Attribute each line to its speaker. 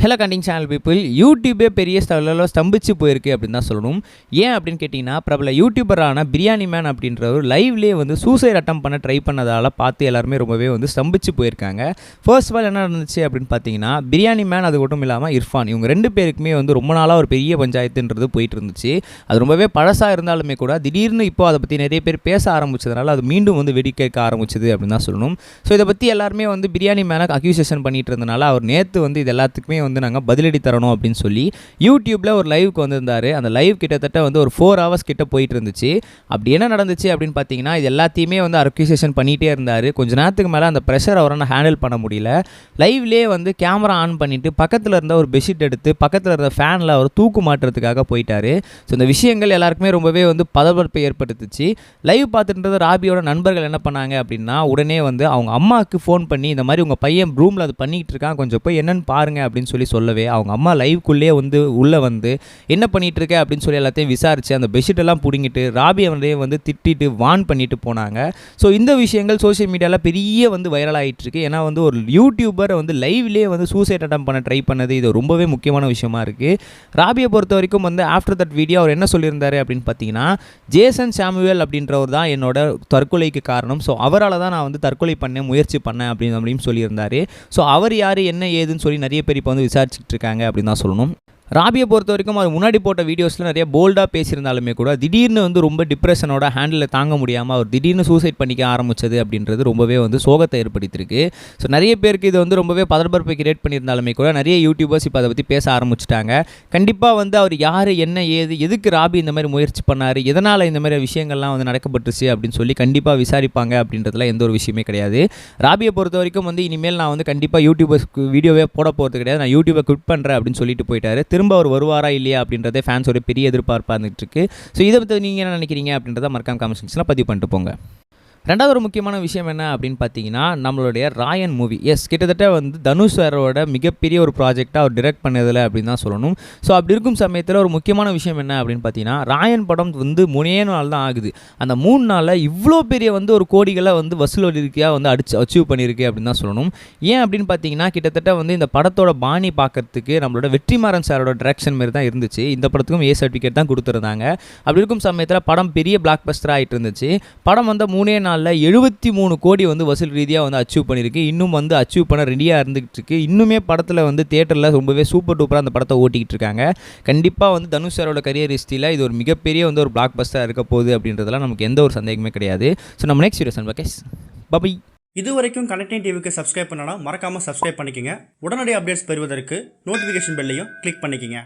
Speaker 1: Hello கண்டிங் channel people, யூடியூபே பெரிய லெவலில் ஸ்தம்பிச்சு போயிருக்கு அப்படின்னு தான் சொல்லணும். ஏன் அப்படின்னு கேட்டிங்கன்னா, பிரபல யூடியூபரான பிரியாணி மேன் அப்படின்றவர் லைவ்லேயே வந்து சூசைட் அட்டம் பண்ண ட்ரை பண்ணதால் பார்த்து எல்லாருமே ரொம்பவே வந்து ஸ்தம்பிச்சு போயிருக்காங்க. ஃபர்ஸ்ட் ஆஃப் ஆல் என்ன நடந்துச்சு அப்படின்னு பார்த்தீங்கன்னா, பிரியாணி மேன் அது மட்டும் இல்லாமல் இர்ஃபான், இவங்க ரெண்டு பேருக்குமே வந்து ரொம்ப நாளாக ஒரு பெரிய பஞ்சாயத்துன்றது போயிட்டு இருந்துச்சு. அது ரொம்பவே பழசாக இருந்தாலுமே கூட திடீர்னு இப்போ அதை பற்றி நிறைய பேர் பேச ஆரம்பிச்சதுனால அது மீண்டும் வந்து வெடிக்க ஆரம்பிச்சது அப்படின்னு தான் சொல்லணும். ஸோ இதை பற்றி எல்லாருமே வந்து பிரியாணி மேனை அக்யூசேஷன் பண்ணிட்டு இருந்தனால அவர் நேற்று வந்து இது எல்லாத்துக்குமே வந்து நாங்கள் பதிலடி தரணும் அப்படின்னு சொல்லி யூடியூப்பில் ஒரு லைவுக்கு வந்திருந்தார். அந்த லைவ் கிட்டத்தட்ட வந்து ஒரு 4 hours கிட்ட போயிட்டு இருந்துச்சு. அப்படி என்ன நடந்துச்சு அப்படின்னு பார்த்தீங்கன்னா, இது எல்லாத்தையுமே வந்து அக்யூசேஷன் பண்ணிகிட்டே இருந்தார். கொஞ்ச நேரத்துக்கு மேலே அந்த ப்ரெஷர் அவரால் ஹேண்டில் பண்ண முடியல. லைவ்லேயே வந்து கேமரா ஆன் பண்ணிவிட்டு பக்கத்தில் இருந்த ஒரு பெட்ஷீட் எடுத்து பக்கத்தில் இருந்த ஃபேனில் அவர் தூக்கு மாட்டுறதுக்காக போயிட்டார். ஸோ இந்த விஷயங்கள் எல்லாருக்குமே ரொம்பவே வந்து பதபரப்பை ஏற்படுத்துச்சு. லைவ் பார்த்துட்டு ராபியோட நண்பர்கள் என்ன பண்ணாங்க அப்படின்னா, உடனே வந்து அவங்க அம்மாவுக்கு ஃபோன் பண்ணி இந்த மாதிரி உங்கள் பையன் ரூமில் அது பண்ணிக்கிட்டு இருக்கான், கொஞ்சம் போய் என்னென்னு பாருங்க அப்படின்னு சொல்லவே அவங்க அம்மா லைவ்க்குள்ளே வந்து உள்ளே வந்து என்ன பண்ணிட்டு இருக்க அப்படின்னு சொல்லி எல்லாத்தையும் விசாரித்து அந்த பெட்ஷீட்டெல்லாம் பிடிங்கிட்டு ராபி அவனையே வந்து திட்டிட்டு வான் பண்ணிட்டு போனாங்க. ஸோ இந்த விஷயங்கள் சோஷியல் மீடியாவில் பெரிய வந்து வைரல் ஆகிட்டு இருக்கு. ஏன்னா வந்து ஒரு யூடியூபர் வந்து லைவ்லேயே வந்து சூசைட் அட்டம் பண்ண ட்ரை பண்ணது இது ரொம்பவே முக்கியமான விஷயமா இருக்குது. ராபியை பொறுத்த வரைக்கும் வந்து ஆஃப்டர் தட் வீடியோ அவர் என்ன சொல்லியிருந்தாரு அப்படின்னு பார்த்தீங்கன்னா, ஜேசன் சாமுவேல் அப்படின்றவர் தான் என்னோட தற்கொலைக்கு காரணம். ஸோ அவரால் தான் நான் வந்து தற்கொலை பண்ண முயற்சி பண்ணேன் அப்படின்னு சொல்லியிருந்தாரு. ஸோ அவர் யார் என்ன ஏதுன்னு சொல்லி நிறைய பேர் இப்போ வந்து விசாரிச்சுட்டு இருக்காங்க அப்படின்னு தான் சொல்லணும். ராபியை பொறுத்த வரைக்கும் அது முன்னாடி போட்ட வீடியோஸில் நிறைய போல்டாக பேசியிருந்தாலுமே கூட திடீர்னு வந்து ரொம்ப டிப்ரெஷனோட ஹேண்டில் தாங்க முடியாமல் அவர் திடீர்னு சூசைட் பண்ணிக்க ஆரம்பித்தது அப்படின்றது ரொம்பவே வந்து சோகத்தை ஏற்படுத்தியிருக்கு. ஸோ நிறைய பேருக்கு இது வந்து ரொம்பவே பதபரப்பை கிரியேட் பண்ணியிருந்தாலுமே கூட நிறைய யூடியூபர்ஸ் இப்போ அதை பற்றி பேச ஆரம்பிச்சிட்டாங்க. கண்டிப்பாக வந்து அவர் யார் என்ன ஏது எதுக்கு ராபி இந்த மாதிரி முயற்சி பண்ணார், எதனால் இந்த மாதிரி விஷயங்கள்லாம் வந்து நடக்கப்பட்டுச்சு அப்படின்னு சொல்லி கண்டிப்பாக விசாரிப்பாங்க அப்படின்றதுல எந்த ஒரு விஷயமே கிடையாது. ராபியை பொறுத்த வரைக்கும் வந்து இனிமேல் நான் வந்து கண்டிப்பாக யூடியூபர்ஸ்க்கு வீடியோவே போட போகிறது கிடையாது, நான் யூடியூபை குவிட் பண்ணுறேன் அப்படின்னு சொல்லிட்டு போயிட்டாரு. திரும்ப அவர் வருவாரா இல்லையா அப்படின்றதே ஃபேன்ஸ் ஒரு பெரிய எதிர்பார்ப்பாக இருந்துட்டு இருக்கு. ஸோ இதை பற்றி நீங்கள் என்ன நினைக்கிறீங்க அப்படின்றத மறக்காம கமெண்ட் செக்ஷனில் பதிவு பண்ணிட்டு போங்க. ரெண்டாவது ஒரு முக்கியமான விஷயம் என்ன அப்படின்னு பார்த்தீங்கன்னா, நம்மளுடைய ராயன் மூவி கிட்டத்தட்ட வந்து தனுஷ் சாரோட மிகப்பெரிய ஒரு ப்ராஜெக்டாக அவர் டிரெக்ட் பண்ணதில்லை அப்படின்னு தான் சொல்லணும். ஸோ அப்படி இருக்கும் சமயத்தில் ஒரு முக்கியமான விஷயம் என்ன அப்படின்னு பார்த்தீங்கன்னா, ராயன் படம் வந்து 3 நாள் தான் ஆகுது. அந்த 3 நாளில் இவ்வளோ பெரிய வந்து ஒரு கோடிகளை வந்து வசூல் வலிக்கையாக வந்து அச்சீவ் பண்ணியிருக்கு அப்படின்னு தான் சொல்லணும். ஏன் அப்படின்னு பார்த்தீங்கன்னா, கிட்டத்தட்ட வந்து இந்த படத்தோட பாணி பார்க்கறதுக்கு நம்மளோட வெற்றிமாறன் சாரோட டிரெக்ஷன் மாதிரி தான் இருந்துச்சு. இந்த படத்துக்கும் சர்டிஃபிகேட் தான் கொடுத்துருந்தாங்க. அப்படி இருக்கும் சமயத்தில் படம் பெரிய பிளாக் பஸ்டர் ஆகிட்டு இருந்துச்சு. படம் வந்து 3 நாள் 73 கோடி வந்து வசூல் ரீதியாக வந்து அச்சீவ் பண்ணியிருக்கு. இன்னும் வந்து அச்சீவ் பண்ண ரெடியாக இருந்துகிட்டு இருக்கு. இன்னுமே படத்தில் வந்து தியேட்டரில் ரொம்பவே சூப்பர் டூப்பராக அந்த படத்தை ஓட்டிக்கிட்டு இருக்காங்க. கண்டிப்பாக வந்து தனுஷ் சாரோட கரியர் ஹிஸ்டரியில் இது ஒரு மிகப்பெரிய வந்து ஒரு பிளாக் பஸ்டராக இருக்க போகுது அப்படின்றதுலாம் நமக்கு எந்த ஒரு சந்தேகமே கிடையாது. ஸோ நம்ம நெக்ஸ்ட் வீடியோ சன்பகேஷ் பபை.
Speaker 2: இது வரைக்கும் கனெக்டிங் டிவிக்கு சப்ஸ்கிரைப் பண்ணனா மறக்காமல் சப்ஸ்கிரைப் பண்ணிக்கங்க. உடனடி அப்டேட்ஸ் பெறுவதற்கு நோட்டிஃபிகேஷன் பெல்லையும் கிளிக் பண்ணிக்கங்க.